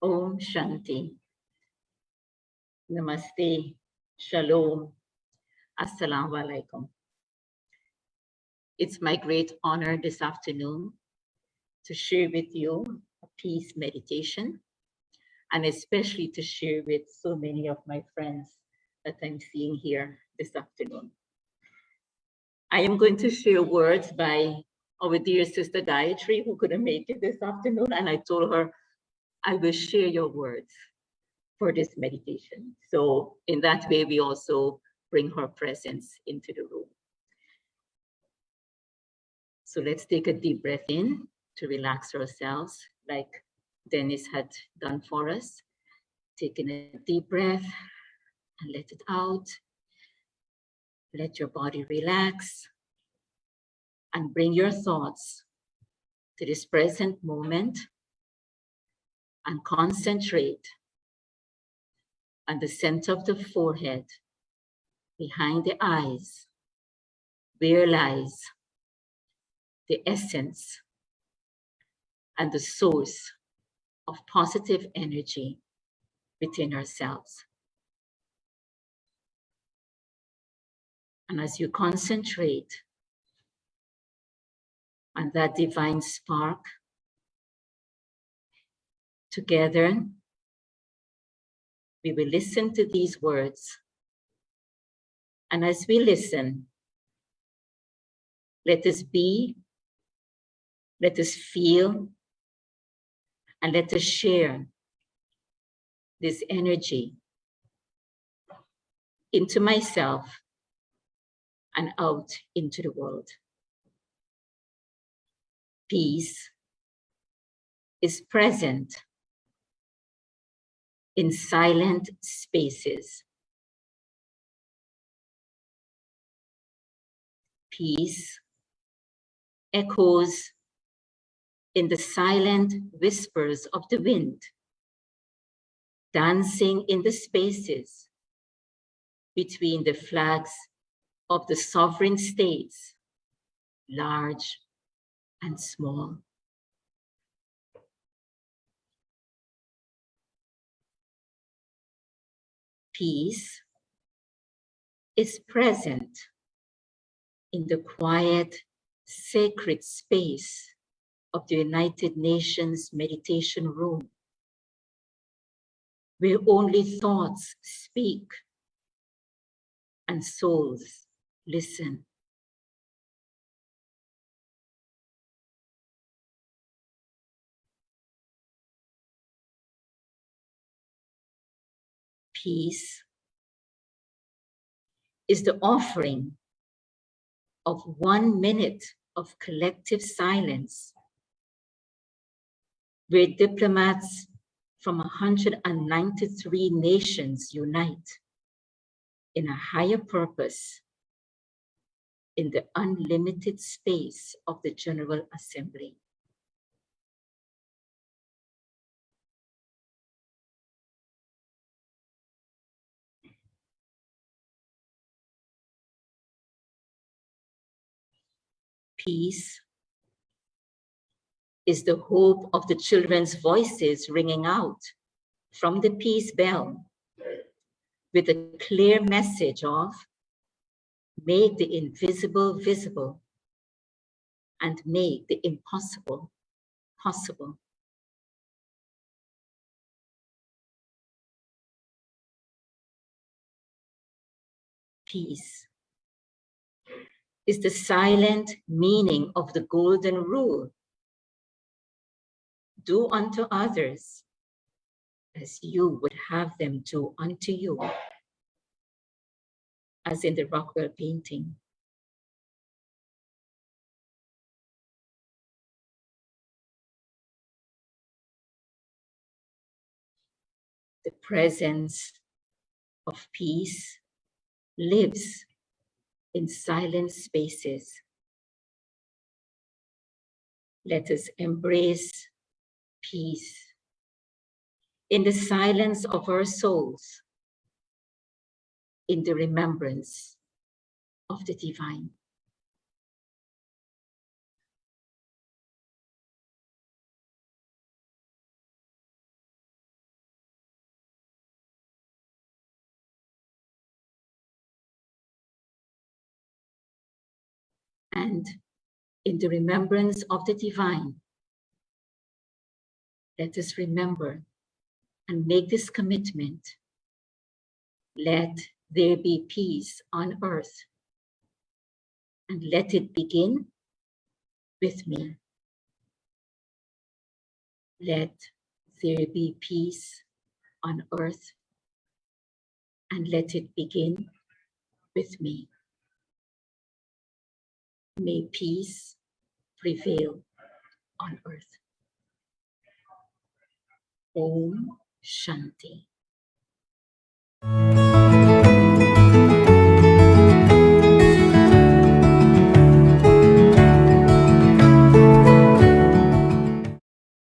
Om Shanti. Namaste. Shalom. Assalamu alaikum. It's my great honor this afternoon to share with you a peace meditation, and especially to share with so many of my friends that I'm seeing here this afternoon. I am going to share words by our dear sister Gayatri, who couldn't make it this afternoon, and I told her, I will share your words for this meditation. So in that way, we also bring her presence into the room. So let's take a deep breath in to relax ourselves like Dennis had done for us. Taking a deep breath and let it out. Let your body relax and bring your thoughts to this present moment and concentrate on the center of the forehead, behind the eyes, where lies the essence and the source of positive energy within ourselves. And as you concentrate on that divine spark, together, we will listen to these words. And as we listen, let us be, let us feel, and let us share this energy into myself and out into the world. Peace is present in silent spaces. Peace echoes in the silent whispers of the wind, dancing in the spaces between the flags of the sovereign states, large and small. Peace is present in the quiet, sacred space of the United Nations meditation room, where only thoughts speak and souls listen. Peace is the offering of 1 minute of collective silence, where diplomats from 193 nations unite in a higher purpose in the unlimited space of the General Assembly. Peace is the hope of the children's voices ringing out from the peace bell with a clear message of make the invisible visible and make the impossible possible. Peace is the silent meaning of the golden rule. Do unto others as you would have them do unto you, as in the Rockwell painting. The presence of peace lives in silent spaces. Let us embrace peace in the silence of our souls, in the remembrance of the divine. And in the remembrance of the divine, let us remember and make this commitment. Let there be peace on earth, and let it begin with me. Let there be peace on earth, and let it begin with me. May peace prevail on earth. Om Shanti.